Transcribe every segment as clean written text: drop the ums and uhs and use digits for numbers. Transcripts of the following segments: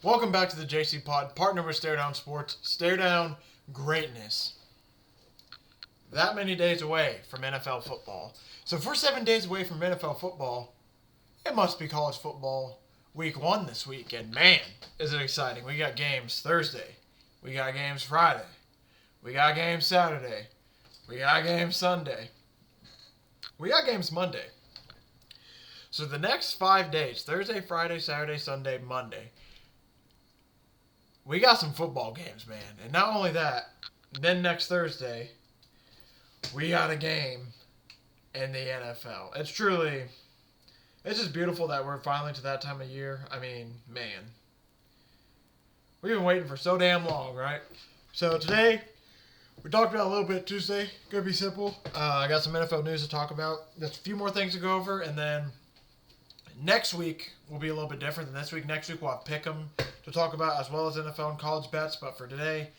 Welcome back to the JCPod, partner with Stare Down Sports. Stare Down greatness. That many days away from NFL football. So if we're 7 days away from NFL football, it must be college football week 1 this week. And man, is it exciting. We got games Thursday. We got games Friday. We got games Saturday. We got games Sunday. We got games Monday. So the next 5 days, Thursday, Friday, Saturday, Sunday, Monday, we got some football games, man. And not only that, then next Thursday, we got a game in the NFL. It's just beautiful that we're finally to that time of year. I mean, man. We've been waiting for so damn long, right? So today, we talked about a little bit Tuesday. Gonna be simple. I got some NFL news to talk about. There's a few more things to go over, and then next week will be a little bit different than this week. Next week we'll have Pickem to talk about, as well as NFL and college bets. But for today,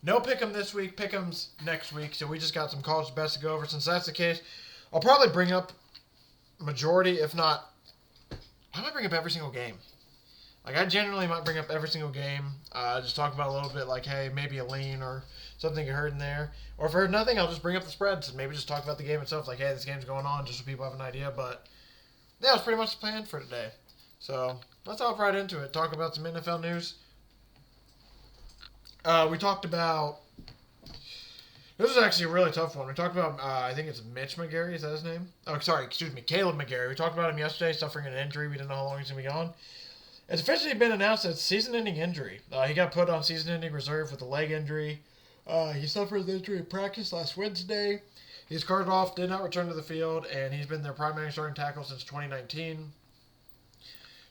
no Pickem this week. Pickem's next week. So we just got some college bets to go over. Since that's the case, I'll probably bring up majority, if not, I might bring up every single game. Like, I generally might bring up every single game. Just talk about a little bit, like, hey, maybe a lean or something you heard in there. Or if I heard nothing, I'll just bring up the spreads and maybe just talk about the game itself. Like, hey, this game's going on, just so people have an idea. But yeah, that's pretty much the plan for today. So let's hop right into it. Talk about some NFL news. We talked about... This was actually a really tough one. We talked about, I think it's Mitch McGarry. Is that his name? Oh, sorry. Excuse me. Caleb McGarry. We talked about him yesterday, suffering an injury. We didn't know how long he's going to be gone. It's officially been announced that it's season-ending injury. He got put on season-ending reserve with a leg injury. He suffered the injury in practice last Wednesday. He's carted off, did not return to the field, and he's been their primary starting tackle since 2019.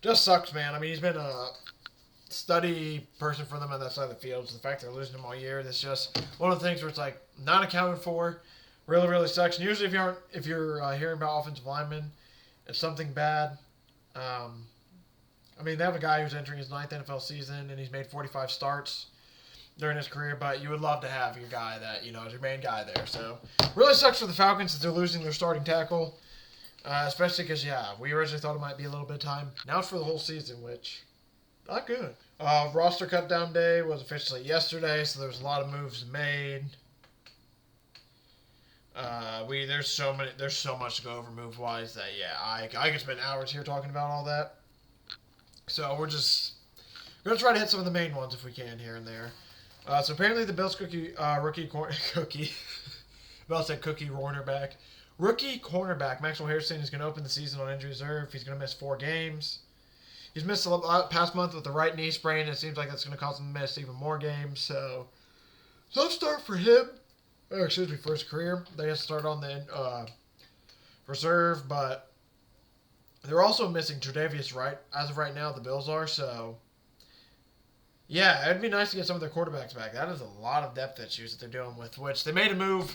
Just sucks, man. I mean, he's been a steady person for them on that side of the field. So the fact they're losing him all year, that's just one of the things where it's like not accounted for. Really, really sucks. And usually, if you're hearing about offensive linemen, it's something bad. I mean, they have a guy who's entering his 9th NFL season, and he's made 45 starts during his career, but you would love to have your guy that, is your main guy there. So, really sucks for the Falcons that they're losing their starting tackle, especially because, we originally thought it might be a little bit of time. Now it's for the whole season, which, not good. Roster cut-down day was officially yesterday, so there's a lot of moves made. There's so much to go over move-wise that, I could spend hours here talking about all that. So we're just going to try to hit some of the main ones if we can here and there. So apparently the Bills rookie cornerback Maxwell Harrison is going to open the season on injury reserve. He's going to miss 4 games. He's missed a past month with the right knee sprain, and it seems like that's going to cause him to miss even more games. So tough start for him. For his career. They have to start on the reserve, but they're also missing Tre'Davious Wright. As of right now, the Bills are, so yeah, it'd be nice to get some of their quarterbacks back. That is a lot of depth issues that they're dealing with, which they made a move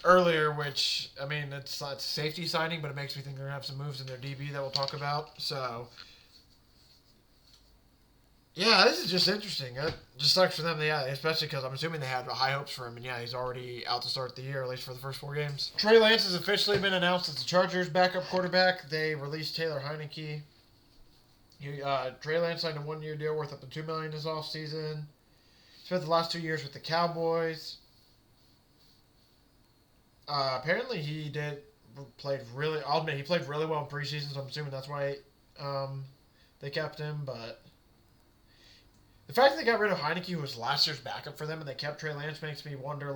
earlier, which, I mean, it's a safety signing, but it makes me think they're going to have some moves in their DB that we'll talk about. So, yeah, this is just interesting. It just sucks for them, especially because I'm assuming they had high hopes for him, and he's already out to start the year, at least for the first 4 games. Trey Lance has officially been announced as the Chargers' backup quarterback. They released Taylor Heineke. Trey Lance signed a 1-year deal worth up to $2 million this offseason. Spent the last 2 years with the Cowboys. Apparently he played really well in preseason, so I'm assuming that's why they kept him, but the fact that they got rid of Heineke, who was last year's backup for them, and they kept Trey Lance makes me wonder,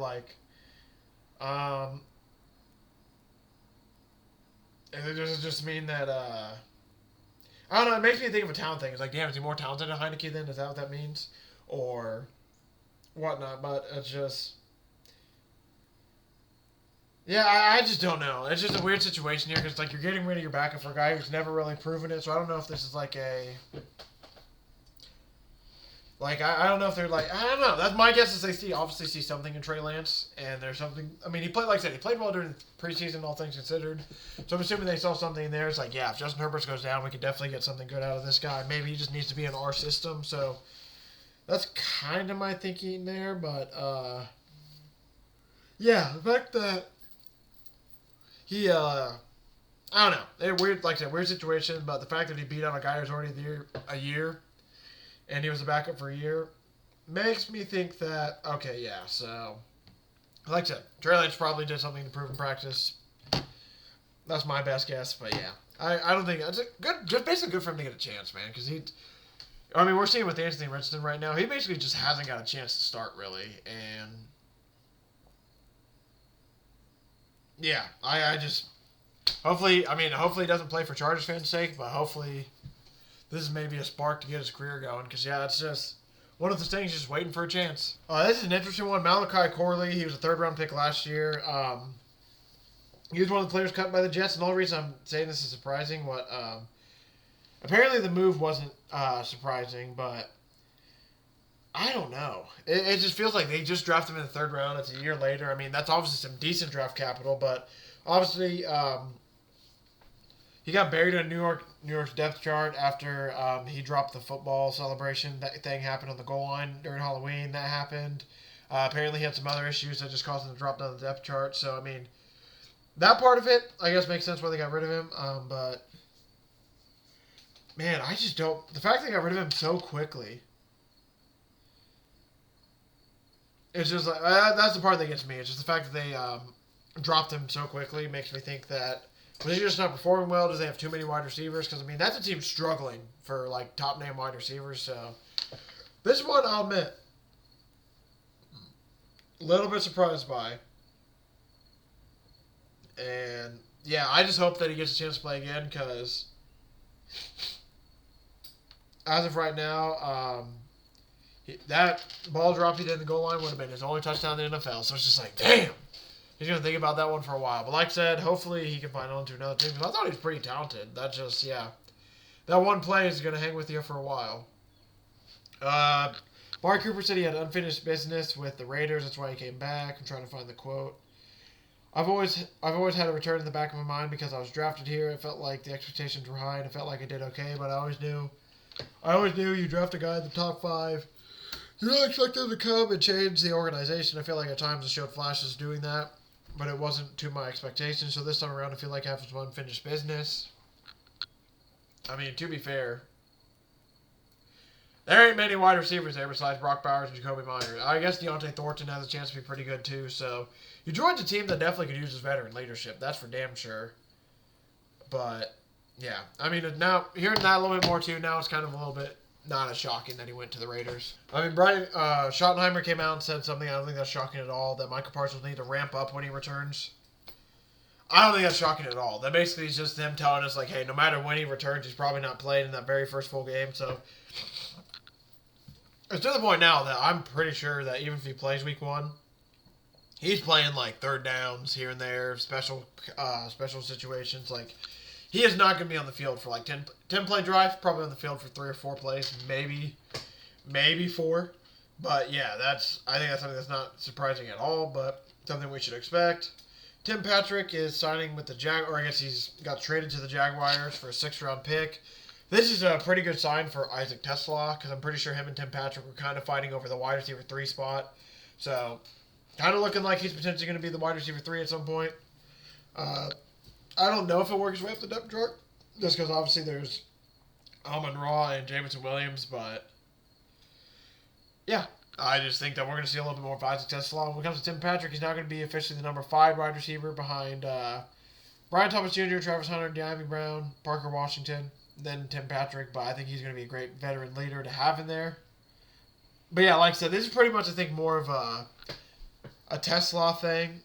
does it just mean that, I don't know, it makes me think of a talent thing. It's like, damn, is he more talented than Heineke then? Is that what that means? Or whatnot, but it's just... Yeah, I just don't know. It's just a weird situation here, because, you're getting rid of your backup for a guy who's never really proven it, so I don't know if this is, I don't know if they're I don't know. That's my guess is they obviously see something in Trey Lance, and there's something. I mean, he played, he played well during preseason, all things considered. So I'm assuming they saw something in there. It's if Justin Herbert goes down, we could definitely get something good out of this guy. Maybe he just needs to be in our system. So that's kind of my thinking there. But, the fact that he, I don't know. Weird, weird situation, but the fact that he beat out a guy who's already there a year, and he was a backup for a year, makes me think that, okay, yeah, so, like I said, Trey Lance probably did something to prove in practice. That's my best guess, but yeah. I don't think, it's a good, just basically good for him to get a chance, man, because we're seeing with Anthony Richardson right now, he basically just hasn't got a chance to start, really, and yeah, I just, hopefully he doesn't play for Chargers fans' sake, but hopefully this is maybe a spark to get his career going, because, yeah, it's just one of those things, just waiting for a chance. This is an interesting one. Malachi Corley, he was a third-round pick last year. He was one of the players cut by the Jets, and the only reason I'm saying this is surprising, apparently the move wasn't surprising, but I don't know. It just feels like they just drafted him in the third round. It's a year later. I mean, that's obviously some decent draft capital, but obviously he got buried in New York's depth chart after he dropped the football celebration. That thing happened on the goal line during Halloween. That happened. Apparently he had some other issues that just caused him to drop down the depth chart. So, I mean, that part of it, I guess, makes sense why they got rid of him. But, man, I just don't... The fact they got rid of him so quickly... It's just like... that's the part that gets me. It's just the fact that they dropped him so quickly makes me think that... Was he just not performing well? Do they have too many wide receivers? Because, I mean, that's a team struggling for, like, top-name wide receivers. So, this one, I'll admit, a little bit surprised by. And, yeah, I just hope that he gets a chance to play again because, as of right now, that ball drop he did in the goal line would have been his only touchdown in the NFL. So, it's just like, damn. He's going to think about that one for a while. But like I said, hopefully he can find on to another team. Because I thought he was pretty talented. That just, yeah. That one play is going to hang with you for a while. Mark Cooper said he had unfinished business with the Raiders. That's why he came back. I'm trying to find the quote. I've always had a return in the back of my mind because I was drafted here. It felt like the expectations were high and it felt like I did okay. But I always knew you draft a guy in the top 5. You don't expect them to come and change the organization. I feel like at times it showed flashes doing that. But it wasn't to my expectations, so this time around I feel like I have some unfinished business. I mean, to be fair, there ain't many wide receivers there besides Brock Bowers and Jacoby Myers. I guess Deontay Thornton has a chance to be pretty good too, so you joined a team that definitely could use his veteran leadership. That's for damn sure. But, yeah. I mean, now, hearing that a little bit more too, now it's kind of a little bit not as shocking that he went to the Raiders. I mean, Brian Schottenheimer came out and said something. I don't think that's shocking at all, that Micah Parsons need to ramp up when he returns. I don't think that's shocking at all. That basically is just them telling us, like, hey, no matter when he returns, he's probably not playing in that very first full game. So, it's to the point now that I'm pretty sure that even if he plays week 1, he's playing, like, third downs here and there, special situations, like... He is not going to be on the field for like 10-play drive, probably on the field for 3 or 4 plays, maybe 4. But yeah, I think that's something that's not surprising at all, but something we should expect. Tim Patrick is signing with the or I guess he's got traded to the Jaguars for a 6th-round pick. This is a pretty good sign for Isaac Tesla, because I'm pretty sure him and Tim Patrick were kind of fighting over the wide receiver 3 spot. So, kind of looking like he's potentially going to be the wide receiver 3 at some point. I don't know if it works way up the depth chart, just because obviously there's Amon-Ra and Jameson Williams, but yeah, I just think that we're going to see a little bit more of Isaac Tesla. When it comes to Tim Patrick, he's now going to be officially the number 5 wide receiver behind Brian Thomas Jr., Travis Hunter, De'Ami Brown, Parker Washington, then Tim Patrick, but I think he's going to be a great veteran leader to have in there. But yeah, like I said, this is pretty much, I think, more of a Tesla thing,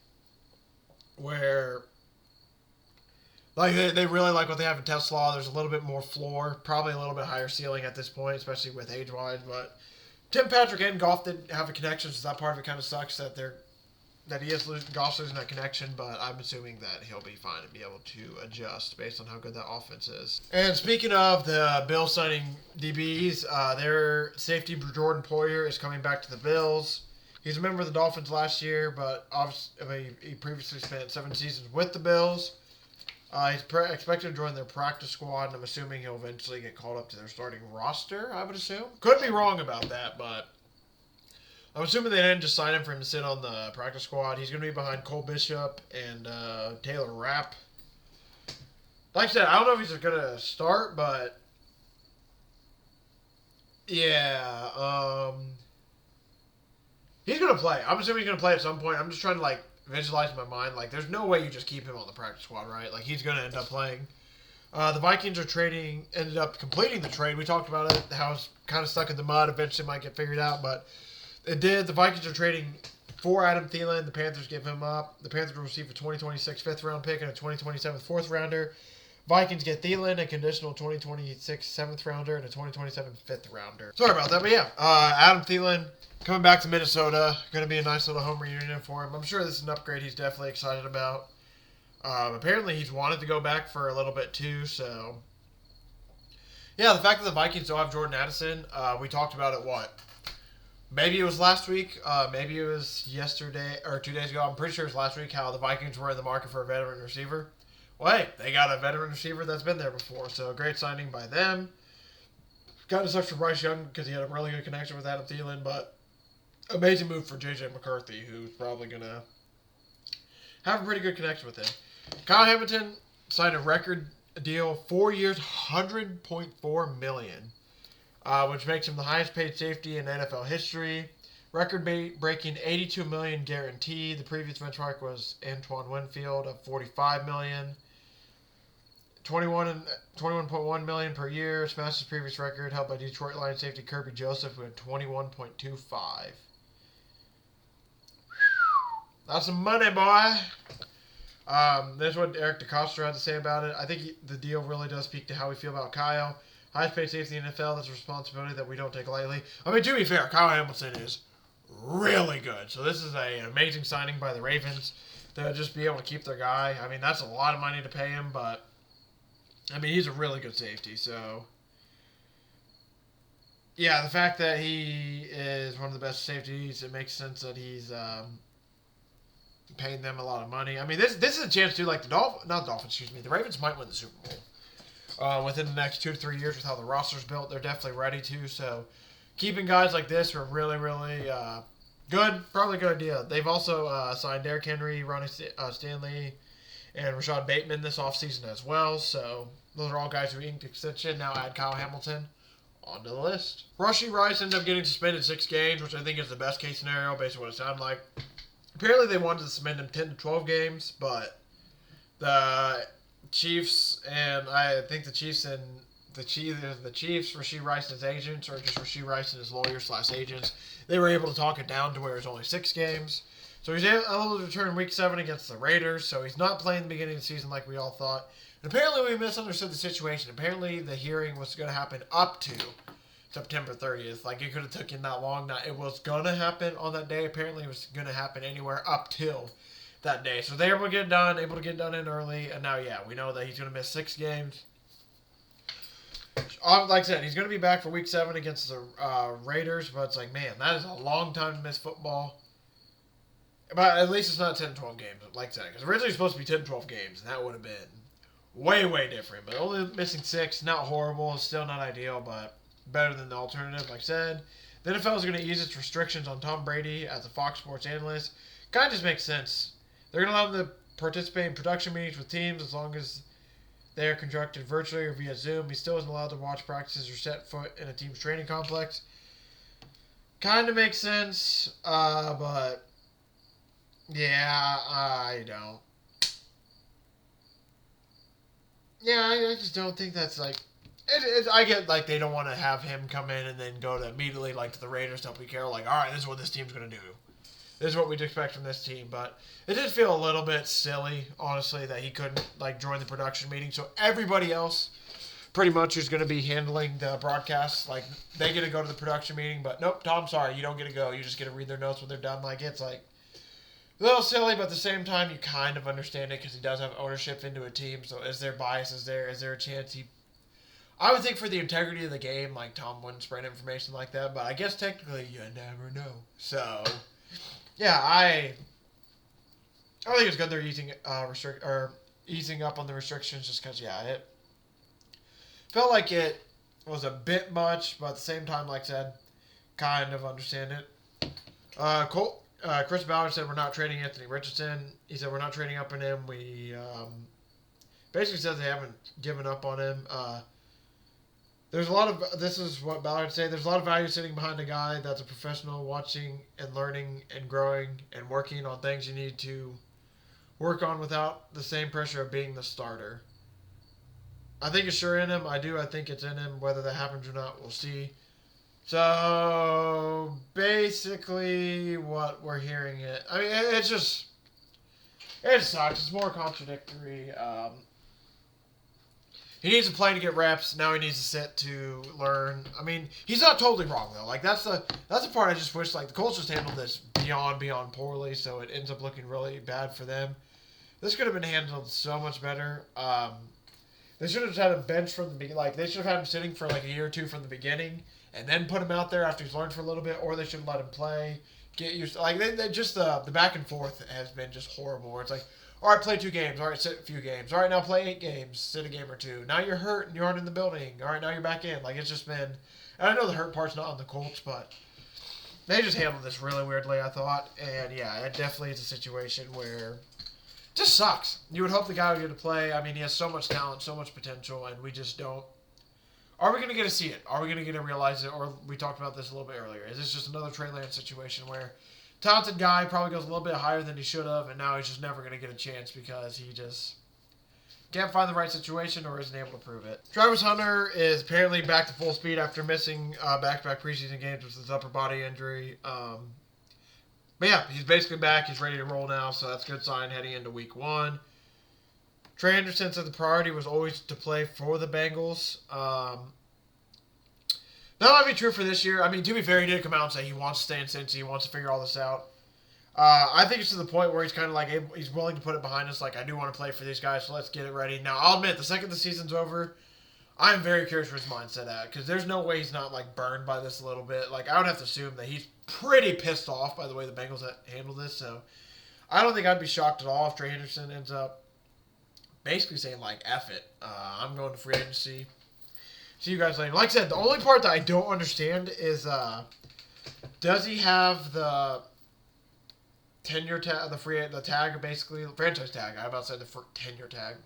where... Like, they really like what they have in Tesla. There's a little bit more floor, probably a little bit higher ceiling at this point, especially with age-wise. But Tim Patrick and Goff didn't have a connection, so that part of it kind of sucks that Goff's losing that connection. But I'm assuming that he'll be fine and be able to adjust based on how good that offense is. And speaking of the Bills signing DBs, their safety Jordan Poyer is coming back to the Bills. He's a member of the Dolphins last year, but obviously he previously spent 7 seasons with the Bills. He's expected to join their practice squad, and I'm assuming he'll eventually get called up to their starting roster, I would assume. Could be wrong about that, but I'm assuming they didn't just sign him for him to sit on the practice squad. He's going to be behind Cole Bishop and Taylor Rapp. Like I said, I don't know if he's going to start, but Yeah. He's gonna play. I'm assuming he's gonna play at some point. I'm just trying to like visualize in my mind. Like, there's no way you just keep him on the practice squad, right? Like, he's gonna end up playing. The Vikings are trading. Ended up completing the trade. We talked about it. How it's kind of stuck in the mud. Eventually, might get figured out, but it did. The Vikings are trading for Adam Thielen. The Panthers give him up. The Panthers will receive a 2026 fifth-round pick and a 2027 fourth-rounder. Vikings get Thielen, a conditional 2026 seventh-rounder, and a 2027 fifth-rounder. Sorry about that, but yeah. Adam Thielen coming back to Minnesota. Going to be a nice little home reunion for him. I'm sure this is an upgrade he's definitely excited about. Apparently, he's wanted to go back for a little bit, too, so... Yeah, the fact that the Vikings don't have Jordan Addison, we talked about it, maybe it was last week, maybe it was yesterday, or 2 days ago. I'm pretty sure it was last week, how the Vikings were in the market for a veteran receiver. Well, hey, they got a veteran receiver that's been there before, so a great signing by them. Got in touch with Bryce Young because he had a really good connection with Adam Thielen, but amazing move for J.J. McCarthy, who's probably going to have a pretty good connection with him. Kyle Hamilton signed a record deal, 4 years, $100.4 million, which makes him the highest paid safety in NFL history. Record-breaking $82 million guaranteed. The previous benchmark was Antoine Winfield of $45 million. 21.1 million per year. Smashed his previous record held by Detroit Lions safety Kirby Joseph, who had 21.25. That's some money, boy. This is what Eric DeCoster had to say about it. I think the deal really does speak to how we feel about Kyle. Highest paid safety in the NFL. That's a responsibility that we don't take lightly. I mean, to be fair, Kyle Hamilton is really good. So this is an amazing signing by the Ravens to just be able to keep their guy. I mean, that's a lot of money to pay him, but I mean, he's a really good safety. So yeah, the fact that he is one of the best safeties, it makes sense that he's paying them a lot of money. I mean, this is a chance to, like, the Ravens might win the Super Bowl within the next 2 to 3 years with how the roster's built. They're definitely ready to. So keeping guys like this who are really, really good, probably a good idea. They've also signed Derrick Henry, Ronnie Stanley, and Rashad Bateman this offseason as well. So those are all guys who inked extension. Now add Kyle Hamilton onto the list. Rashee Rice ended up getting suspended 6 games, which I think is the best case scenario based on what it sounded like. Apparently they wanted to suspend him 10 to 12 games, but the Chiefs and I think the Chiefs, Rashee Rice and his agents, or just Rashee Rice and his lawyers/agents, they were able to talk it down to where it's only 6 games. So he's able to return Week 7 against the Raiders, so he's not playing the beginning of the season like we all thought. And apparently we misunderstood the situation. Apparently the hearing was going to happen up to September 30th. Like, it could have taken that long. It was going to happen on that day. Apparently it was going to happen anywhere up till that day. So they were able to get it done in early. And now, yeah, we know that he's going to miss 6 games. Like I said, he's going to be back for Week 7 against the Raiders. But it's like, man, that is a long time to miss football. But at least it's not 10 12 games, like I said. Because originally it was supposed to be 10 12 games. And that would have been way, way different. But only missing 6, not horrible. Still not ideal, but better than the alternative, like I said. The NFL is going to ease its restrictions on Tom Brady as a Fox Sports analyst. Kind of just makes sense. They're going to allow him to participate in production meetings with teams as long as they are conducted virtually or via Zoom. He still isn't allowed to watch practices or set foot in a team's training complex. Kind of makes sense, but yeah, I don't. Yeah, I just don't think that's like... I get, like, they don't want to have him come in and then go to immediately, like, to the Raiders to help me care. Like, all right, this is what this team's going to do. This is what we'd expect from this team. But it did feel a little bit silly, honestly, that he couldn't, like, join the production meeting. So everybody else, pretty much, who's going to be handling the broadcast, like, they get to go to the production meeting. But, nope, Tom, sorry, you don't get to go. You just get to read their notes when they're done. Like, it's, like, a little silly, but at the same time, you kind of understand it because he does have ownership into a team. So is there biases there? Is there a chance he... I would think for the integrity of the game, like, Tom wouldn't spread information like that, but I guess technically you never know. So, yeah, I think it's good they're easing up on the restrictions just because, yeah, it felt like it was a bit much, but at the same time, like I said, kind of understand it. Chris Ballard said we're not trading Anthony Richardson. He said we're not trading up on him. We basically said they haven't given up on him. there's a lot of, this is what Ballard would say, there's a lot of value sitting behind a guy that's a professional, watching and learning and growing and working on things you need to work on without the same pressure of being the starter. I think it's sure in him. I think it's in him. Whether that happens or not, we'll see. So basically, what we're hearing I mean, it sucks. It's more contradictory. He needs to play to get reps. Now he needs to sit to learn. I mean, he's not totally wrong though. Like that's the part I just wish like the Colts just handled this beyond poorly, so it ends up looking really bad for them. This could have been handled so much better. They should have had him bench from the beginning. Like they should have had him sitting for like a year or two from the beginning, and then put him out there after he's learned for a little bit, or they should have let him play, get used to, like they just the back and forth has been just horrible. It's like, all right, play 2 games. All right, sit a few games. All right, now play 8 games. Sit a game or 2. Now you're hurt and you aren't in the building. All right, now you're back in. Like it's just been. And I know the hurt part's not on the Colts, but they just handled this really weirdly, I thought. And yeah, it definitely is a situation where it just sucks. You would hope the guy would get to play. I mean, he has so much talent, so much potential, and we just don't. Are we going to get to see it? Are we going to get to realize it? Or we talked about this a little bit earlier. Is this just another Trey Lance situation where talented guy probably goes a little bit higher than he should have, and now he's just never going to get a chance because he just can't find the right situation or isn't able to prove it. Travis Hunter is apparently back to full speed after missing back-to-back preseason games with his upper body injury. But yeah, he's basically back. He's ready to roll now, so that's a good sign heading into week 1. Trey Anderson said the priority was always to play for the Bengals. That might be true for this year. I mean, to be fair, he did come out and say he wants to stay in Cincy. He wants to figure all this out. I think it's to the point where he's kind of like, he's willing to put it behind us. Like, I do want to play for these guys, so let's get it ready. Now, I'll admit, the second the season's over, I'm very curious where his mindset at, because there's no way he's not, like, burned by this a little bit. Like, I would have to assume that he's pretty pissed off by the way the Bengals handled this, so I don't think I'd be shocked at all if Trey Henderson ends up basically saying, like, F it. I'm going to free agency. See you guys later. Like I said, the only part that I don't understand is, does he have the tenure tag, the tag, basically, franchise tag. I about to say the tenure tag.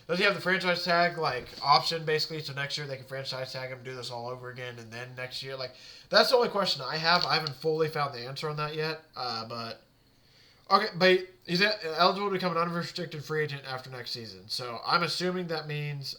Does he have the franchise tag, like, option, basically, so next year they can franchise tag him, do this all over again, and then next year, like, that's the only question I have. I haven't fully found the answer on that yet, okay, but he's eligible to become an unrestricted free agent after next season, so I'm assuming that means,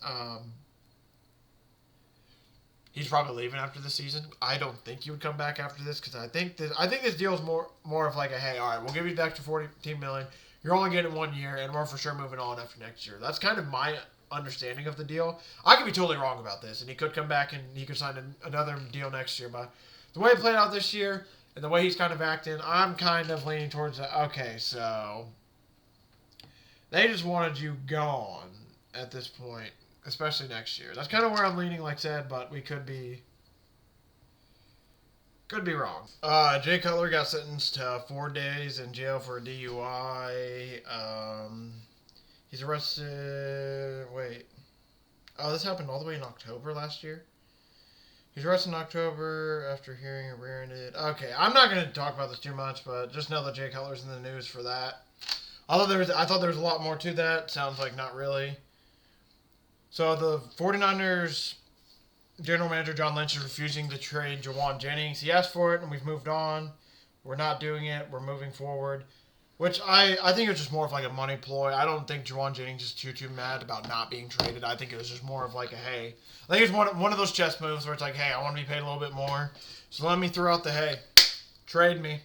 he's probably leaving after the season. I don't think he would come back after this because I think this deal is more of like a, hey, all right, we'll give you the extra $14 million. You're only getting 1 year, and we're for sure moving on after next year. That's kind of my understanding of the deal. I could be totally wrong about this, and he could come back and he could sign another deal next year. But the way it played out this year and the way he's kind of acting, I'm kind of leaning towards that. Okay, so they just wanted you gone at this point. Especially next year. That's kind of where I'm leaning, like I said, but we could be wrong. Jay Cutler got sentenced to 4 days in jail for a DUI. He's arrested. Wait. Oh, this happened all the way in October last year? He's arrested in October after hearing a rear-ended. Okay, I'm not going to talk about this too much, but just know that Jay Cutler's in the news for that. I thought there was a lot more to that. Sounds like not really. So the 49ers general manager John Lynch is refusing to trade Jawan Jennings. He asked for it, and we've moved on. We're not doing it. We're moving forward, which I think it's just more of like a money ploy. I don't think Jawan Jennings is too mad about not being traded. I think it was just more of like a, hey. I think it's one of those chess moves where it's like, hey, I want to be paid a little bit more, so let me throw out the, hey, trade me.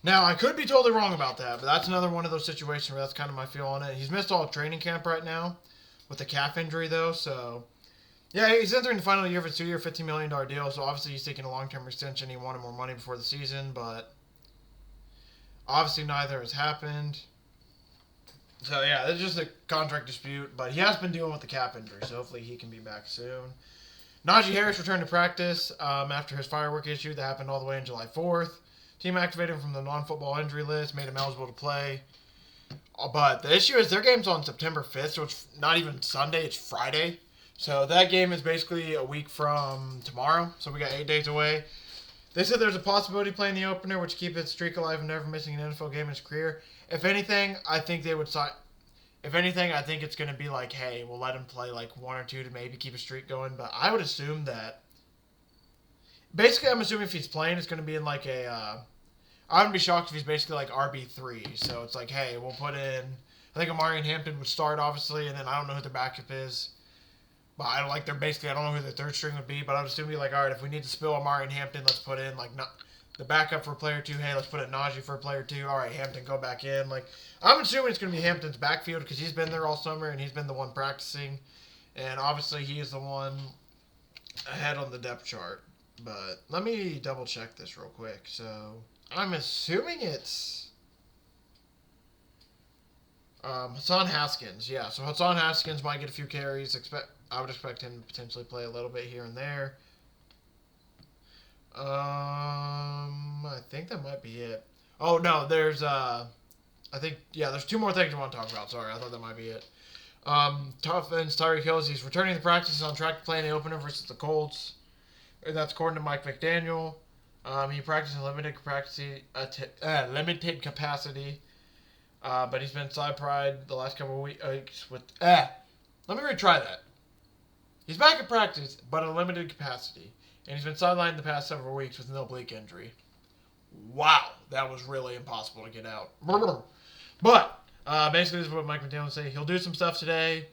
Now, I could be totally wrong about that, but that's another one of those situations where that's kind of my feel on it. He's missed all of training camp right now with a calf injury, though, so yeah, he's entering the final year of a 2-year, $15 million deal, so obviously he's taking a long-term extension. He wanted more money before the season, but obviously neither has happened. So yeah, it's just a contract dispute, but he has been dealing with the calf injury, so hopefully he can be back soon. Najee Harris returned to practice after his firework issue that happened all the way on July 4th. Team activated him from the non-football injury list, made him eligible to play. But the issue is their game's on September 5th, so it's not even Sunday, it's Friday. So that game is basically a week from tomorrow, so we got 8 days away. They said there's a possibility of playing the opener, which keep his streak alive and never missing an NFL game in his career. If anything, I think they would sign. If anything, I think it's going to be like, hey, we'll let him play like 1 or 2 to maybe keep a streak going. But I would assume that. Basically, I'm assuming if he's playing, it's going to be in like a. I wouldn't be shocked if he's basically like RB3. So it's like, hey, we'll put in. I think Amari and Hampton would start, obviously, and then I don't know who their backup is. But I don't like their basically. I don't know who their third string would be. But I would assume be like, all right, if we need to spill Amari and Hampton, let's put in like not the backup for player 2. Hey, let's put in Najee for player 2. All right, Hampton, go back in. Like I'm assuming it's going to be Hampton's backfield because he's been there all summer and he's been the one practicing, and obviously he is the one ahead on the depth chart. But let me double check this real quick. So I'm assuming it's Hassan Haskins. Yeah, so Hassan Haskins might get a few carries. I would expect him to potentially play a little bit here and there. I think that might be it. Oh no, there's there's 2 more things I want to talk about. Sorry, I thought that might be it. Dolphins, Tyreek Hill, he's returning to practice on track to play in the opener versus the Colts. That's according to Mike McDaniel. He practiced in limited capacity, but he's been sidelined the last couple of weeks with. Let me retry that. He's back at practice, but in limited capacity, and he's been sidelined the past several weeks with no oblique injury. Wow, that was really impossible to get out. But basically, this is what Mike McDaniel say. He'll do some stuff today.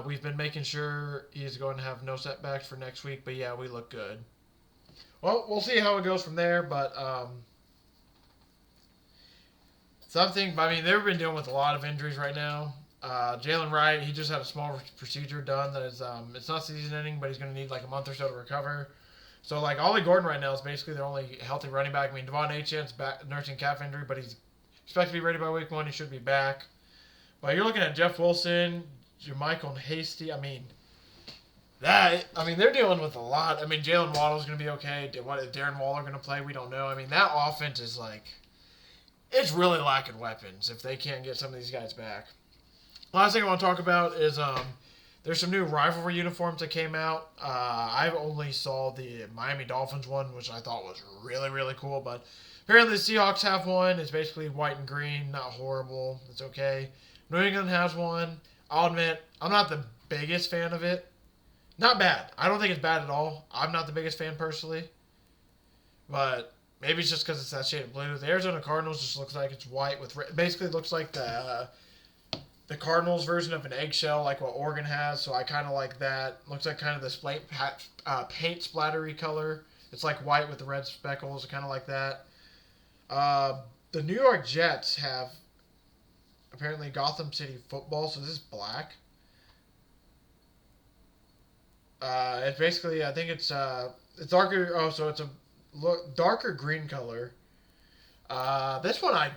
We've been making sure he's going to have no setbacks for next week, but yeah, we look good. Well, we'll see how it goes from there, but they've been dealing with a lot of injuries right now. Jalen Wright, he just had a small procedure done that is, it's not season-ending, but he's going to need like a month or so to recover. So, like, Ollie Gordon right now is basically their only healthy running back. I mean, Devon Achane's back nursing calf injury, but he's expected to be ready by week 1. He should be back. But you're looking at Jeff Wilson, Jermichael Hasty. They're dealing with a lot. I mean, Jalen Waddle's going to be okay. What is Darren Waller going to play? We don't know. I mean, that offense is like, it's really lacking weapons if they can't get some of these guys back. Last thing I want to talk about is there's some new rivalry uniforms that came out. I only saw the Miami Dolphins one, which I thought was really, really cool. But apparently the Seahawks have one. It's basically white and green. Not horrible. It's okay. New England has one. I'll admit, I'm not the biggest fan of it. Not bad. I don't think it's bad at all. I'm not the biggest fan personally. But maybe it's just because it's that shade of blue. The Arizona Cardinals just looks like it's white with basically looks like the Cardinals version of an eggshell, like what Oregon has. So I kind of like that. Looks like kind of this paint splattery color. It's like white with the red speckles. Kind of like that. The New York Jets have apparently Gotham City football. So this is black. It's basically, I think it's darker. Oh, so it's a darker green color. This one I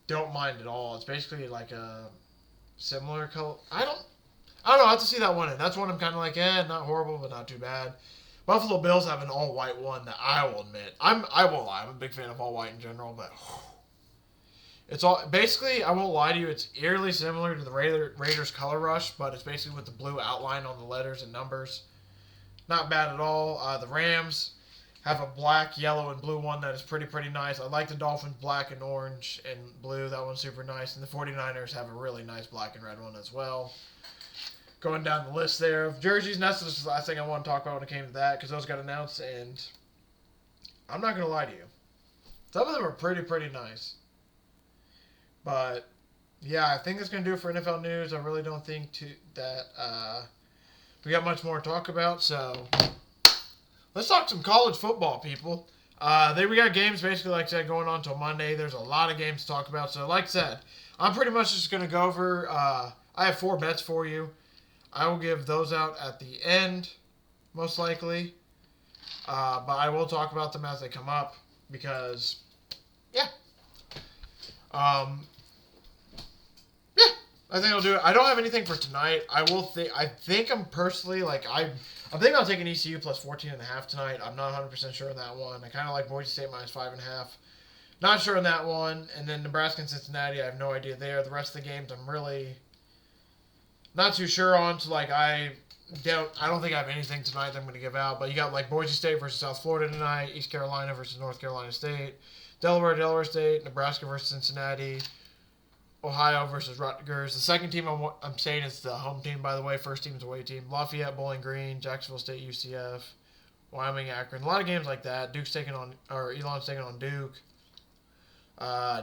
don't mind at all. It's basically like a similar color. I don't know. I have to see that one. And that's one I'm kind of like, not horrible, but not too bad. Buffalo Bills have an all white one that I will admit. I won't lie. I'm a big fan of all white in general, but it's all basically. I won't lie to you. It's eerily similar to the Raiders color rush, but it's basically with the blue outline on the letters and numbers. Not bad at all. The Rams have a black, yellow, and blue one that is pretty nice. I like the Dolphins black and orange and blue. That one's super nice. And the 49ers have a really nice black and red one as well. Going down the list there of jerseys, and that's just the last thing I want to talk about when it came to that, because those got announced, and I'm not going to lie to you. Some of them are pretty nice. But, yeah, I think that's going to do it for NFL news. I really don't think that we got much more to talk about, so let's talk some college football, people. We got games, basically, like I said, going on until Monday. There's a lot of games to talk about. So, like I said, I'm pretty much just going to go over. I have 4 bets for you. I will give those out at the end, most likely. But I will talk about them as they come up because, yeah. I think I'll do it. I don't have anything for tonight. I think I'm personally, I'm thinking I'll take an ECU plus 14.5 tonight. I'm not 100% sure on that one. I kind of like Boise State minus 5.5. Not sure on that one. And then Nebraska and Cincinnati, I have no idea there. The rest of the games, I'm really not too sure on. So, I don't think I have anything tonight that I'm going to give out. But you got, Boise State versus South Florida tonight, East Carolina versus North Carolina State, Delaware State, Nebraska versus Cincinnati, Ohio versus Rutgers. The second team I'm saying is the home team, by the way. First team is away team. Lafayette, Bowling Green, Jacksonville State, UCF, Wyoming, Akron. A lot of games like that. Elon's taking on Duke.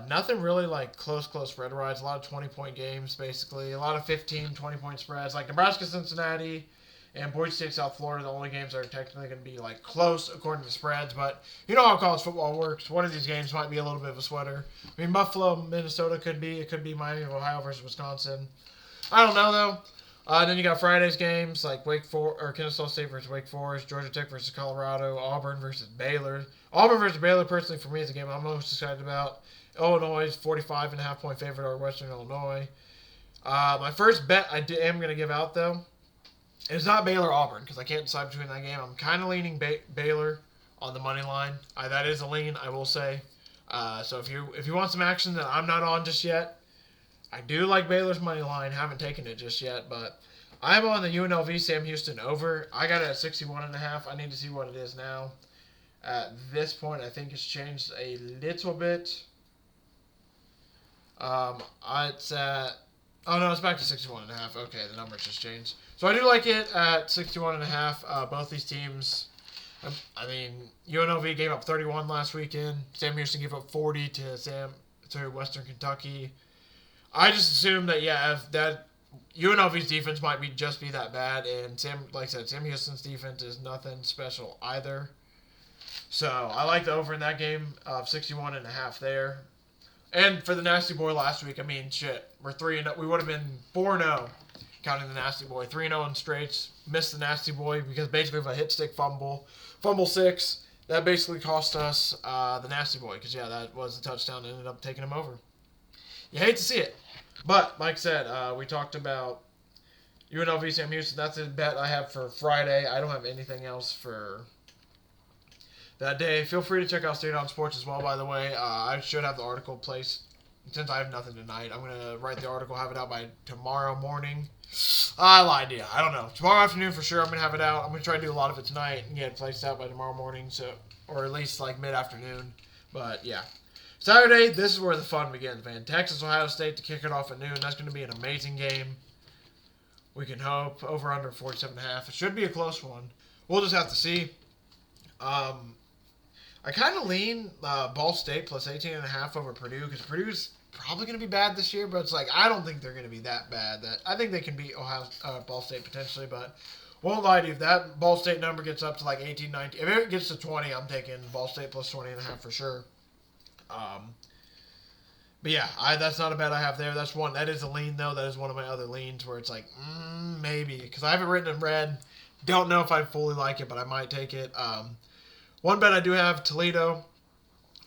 Nothing really like close spread rides. A lot of 20-point games, basically. A lot of 15, 20-point spreads. Like Nebraska, Cincinnati, and Boise State, South Florida, the only games that are technically going to be like close according to the spreads. But you know how college football works. One of these games might be a little bit of a sweater. I mean, Buffalo, Minnesota could be. It could be Miami of Ohio versus Wisconsin. I don't know though. Then you got Friday's games like Kennesaw State versus Wake Forest, Georgia Tech versus Colorado, Auburn versus Baylor. Auburn versus Baylor, personally for me, is a game I'm most excited about. Illinois is 45.5-point favorite over Western Illinois. My first bet I am going to give out though is not Baylor-Auburn because I can't decide between that game. I'm kind of leaning Baylor on the money line. That is a lean, I will say. So if you want some action that I'm not on just yet, I do like Baylor's money line. Haven't taken it just yet, but I'm on the UNLV Sam Houston over. I got it at 61.5. I need to see what it is now. At this point, I think it's changed a little bit. It's at... Oh, no, it's back to 61.5. Okay, the number just changed. So I do like it at 61.5. Both these teams... I mean, UNLV gave up 31 last weekend. Sam Houston gave up 40 to Western Kentucky. I just assume that, if that UNLV's defense might be that bad, and like I said, Sam Houston's defense is nothing special either. So I like the over in that game of 61.5 there. And for the Nasty Boy last week, I mean, shit, we're 3-0. We would have been 4-0 counting the Nasty Boy. 3-0 in straights. Missed the Nasty Boy because basically of a hit stick fumble 6. That basically cost us the Nasty Boy because that was the touchdown that ended up taking him over. You hate to see it. But, like I said, we talked about UNLV Sam Houston. That's a bet I have for Friday. I don't have anything else for that day. Feel free to check out State on Sports as well, by the way. I should have the article placed. Since I have nothing tonight, I'm going to write the article, have it out by tomorrow morning. I lied to you. I don't know. Tomorrow afternoon for sure I'm going to have it out. I'm going to try to do a lot of it tonight and get it placed out by tomorrow morning, or at least like mid-afternoon. But, yeah. Saturday, this is where the fun begins, man. Texas, Ohio State to kick it off at noon. That's going to be an amazing game. We can hope. Over under 47.5. It should be a close one. We'll just have to see. I kind of lean Ball State plus 18.5 over Purdue because Purdue's probably going to be bad this year, but it's like I don't think they're going to be that bad. I think they can beat Ball State potentially, but won't lie to you. If that Ball State number gets up to like 18, 19, if it gets to 20, I'm taking Ball State plus 20.5 for sure. But yeah, that's not a bet I have there. That is a lean though. That is one of my other leans where it's like maybe because I have it written in red. Don't know if I fully like it, but I might take it. One bet I do have Toledo.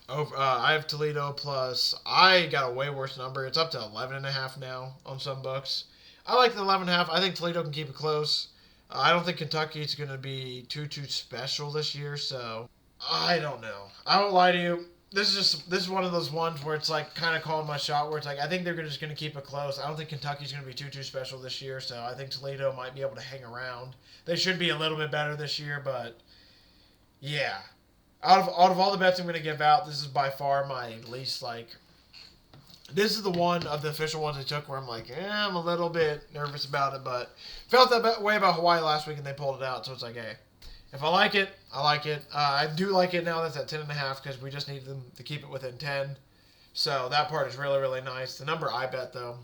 I have Toledo plus. I got a way worse number. It's up to 11.5 now on some books. I like the 11.5. I think Toledo can keep it close. I don't think Kentucky's going to be too special this year, so I don't know. I won't lie to you. This is one of those ones where it's like kind of calling my shot where it's like I think they're just going to keep it close. I don't think Kentucky's going to be too special this year, so I think Toledo might be able to hang around. They should be a little bit better this year, but yeah. Out of all the bets I'm going to give out, this is by far my least like. This is the one of the official ones I took where I'm like, I'm a little bit nervous about it, but felt that way about Hawaii last week and they pulled it out, so it's like, hey. If I like it, I like it. I do like it now that's at 10.5 because we just need them to keep it within 10. So that part is really, really nice. The number I bet, though,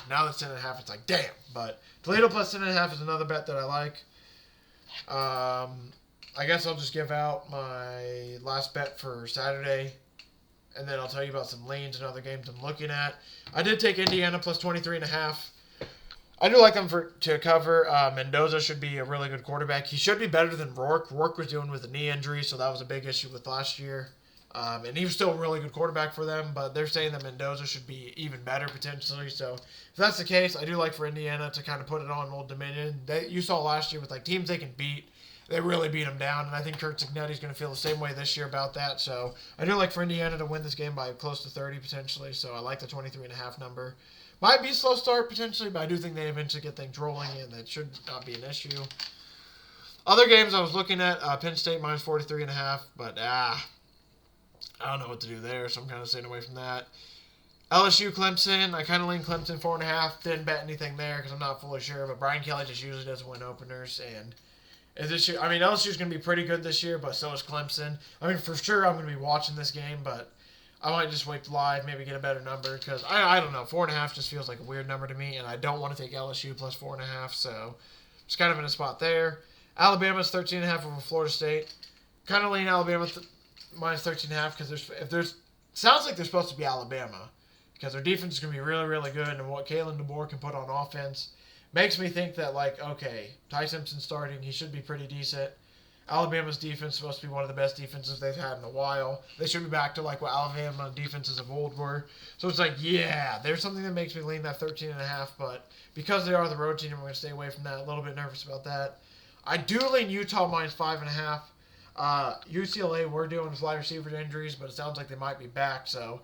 now that's 10.5, it's like, damn. But Toledo plus 10.5 is another bet that I like. I guess I'll just give out my last bet for Saturday, and then I'll tell you about some leans and other games I'm looking at. I did take Indiana plus 23.5. I do like them to cover. Mendoza should be a really good quarterback. He should be better than Rourke. Rourke was dealing with a knee injury, so that was a big issue with last year. And he was still a really good quarterback for them, but they're saying that Mendoza should be even better potentially. So if that's the case, I do like for Indiana to kind of put it on Old Dominion. You saw last year with like teams they can beat. They really beat them down, and I think Kurt Cignetti's going to feel the same way this year about that. So I do like for Indiana to win this game by close to 30 potentially, so I like the 23.5 number. Might be a slow start potentially, but I do think they eventually get things rolling, and that should not be an issue. Other games I was looking at, Penn State minus 43.5, but I don't know what to do there, so I'm kind of staying away from that. LSU Clemson. I kind of lean Clemson 4.5. Didn't bet anything there because I'm not fully sure. But Brian Kelly just usually doesn't win openers. And this year, I mean, LSU's going to be pretty good this year, but so is Clemson. I mean, for sure, I'm going to be watching this game, but I might just wait live, maybe get a better number because I don't know. 4.5 just feels like a weird number to me, and I don't want to take LSU plus 4.5. So just kind of in a spot there. Alabama's 13.5 over Florida State. Kind of lean Alabama minus 13.5 because sounds like they're supposed to be Alabama because their defense is going to be really, really good, and what Kalen DeBoer can put on offense makes me think that, like, okay, Ty Simpson starting, he should be pretty decent. Alabama's defense is supposed to be one of the best defenses they've had in a while. They should be back to, like, what Alabama defenses of old were. So it's like, yeah, there's something that makes me lean that 13.5, but because they are the road team, I'm going to stay away from that. A little bit nervous about that. I do lean Utah minus 5.5. UCLA, we're dealing with wide receiver injuries, but it sounds like they might be back, so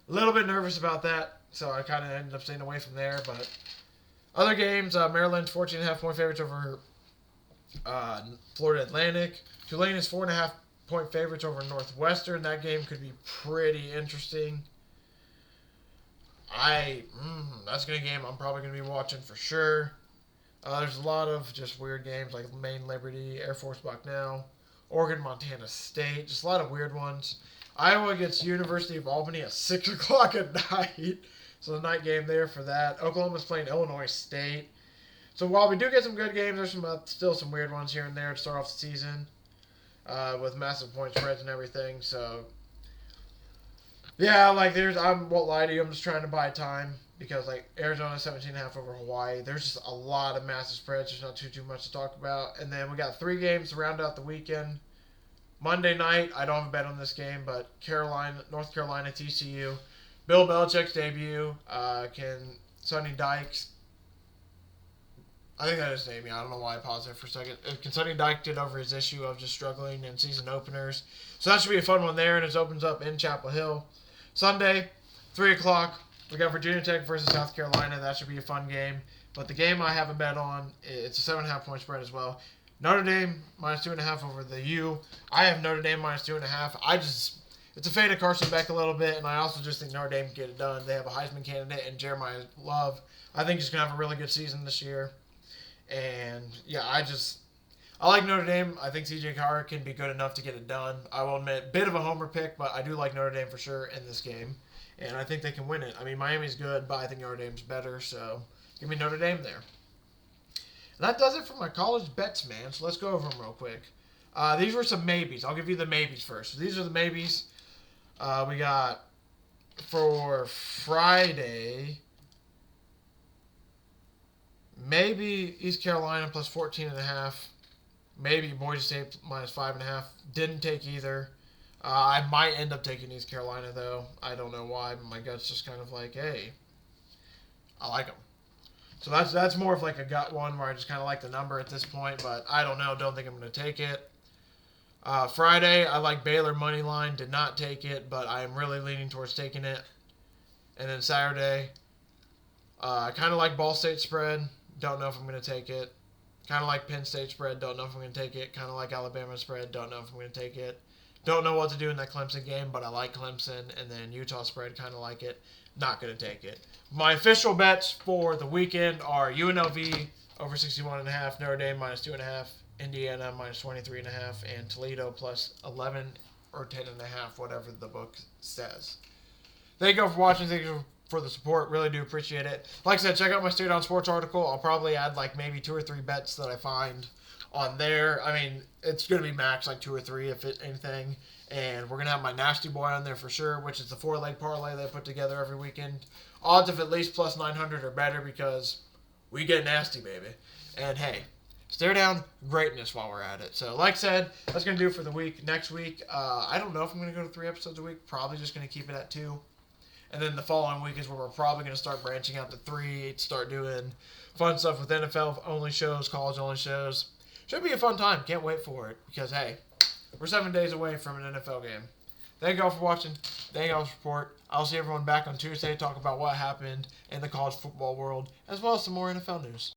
a little bit nervous about that. So I kind of ended up staying away from there, but other games, Maryland's 14.5-point favorites over Florida Atlantic. Tulane is 4.5-point favorites over Northwestern. That game could be pretty interesting. That's going to be a game I'm probably going to be watching for sure. There's a lot of just weird games like Maine Liberty, Air Force Bucknell, Oregon Montana State. Just a lot of weird ones. Iowa gets University of Albany at 6 o'clock at night. So the night game there for that. Oklahoma's playing Illinois State. So while we do get some good games, there's still some weird ones here and there to start off the season with massive point spreads and everything. So yeah, like I won't lie to you, I'm just trying to buy time because like Arizona 17.5 over Hawaii. There's just a lot of massive spreads. There's not too much to talk about. And then we got 3 games to round out the weekend. Monday night, I don't have a bet on this game, but North Carolina, TCU. Bill Belichick's debut. Can Sonny Dykes... I think that is his name. Yeah, I don't know why I paused there for a second. Can Sonny Dykes get over his issue of just struggling in season openers? So that should be a fun one there, and it opens up in Chapel Hill. Sunday, 3 o'clock. We got Virginia Tech versus South Carolina. That should be a fun game. But the game I have a bet on, it's a 7.5-point spread as well. Notre Dame minus 2.5 over the U. I have Notre Dame minus 2.5. It's a fade of Carson Beck a little bit, and I also just think Notre Dame can get it done. They have a Heisman candidate in Jeremiah Love. I think he's going to have a really good season this year. And, yeah, I like Notre Dame. I think C.J. Carr can be good enough to get it done. I will admit, bit of a homer pick, but I do like Notre Dame for sure in this game. And I think they can win it. I mean, Miami's good, but I think Notre Dame's better, so give me Notre Dame there. And that does it for my college bets, man. So let's go over them real quick. These were some maybes. I'll give you the maybes first. So these are the maybes. We got for Friday, maybe East Carolina plus 14.5. Maybe Boise State minus 5.5. Didn't take either. I might end up taking East Carolina, though. I don't know why, but my gut's just kind of like, hey, I like them. So that's more of like a gut one where I just kind of like the number at this point, but I don't know. Don't think I'm going to take it. Friday, I like Baylor money line. Did not take it, but I am really leaning towards taking it. And then Saturday, I kind of like Ball State spread. Don't know if I'm going to take it. Kind of like Penn State spread. Don't know if I'm going to take it. Kind of like Alabama spread. Don't know if I'm going to take it. Don't know what to do in that Clemson game, but I like Clemson. And then Utah spread, kind of like it. Not going to take it. My official bets for the weekend are UNLV over 61.5, Notre Dame minus 2.5, Indiana minus 23.5, and Toledo plus 11 or 10.5, whatever the book says. Thank you all for watching. Thank you for the support. Really do appreciate it. Like I said, check out my Stay On Sports article. I'll probably add like maybe 2 or 3 bets that I find on there. I mean, it's going to be max like 2 or 3 if it anything. And we're going to have my Nasty Boy on there for sure, which is the 4-leg parlay that I put together every weekend. Odds of at least plus 900 or better because we get nasty, baby. And hey, stare down greatness while we're at it. So like I said, that's going to do it for the week. Next week, I don't know if I'm going to go to 3 episodes a week. Probably just going to keep it at 2. And then the following week is where we're probably going to start branching out to 3, start doing fun stuff with NFL-only shows, college-only shows. Should be a fun time. Can't wait for it because, hey, we're 7 days away from an NFL game. Thank you all for watching. Thank you all for support. I'll see everyone back on Tuesday to talk about what happened in the college football world, as well as some more NFL news.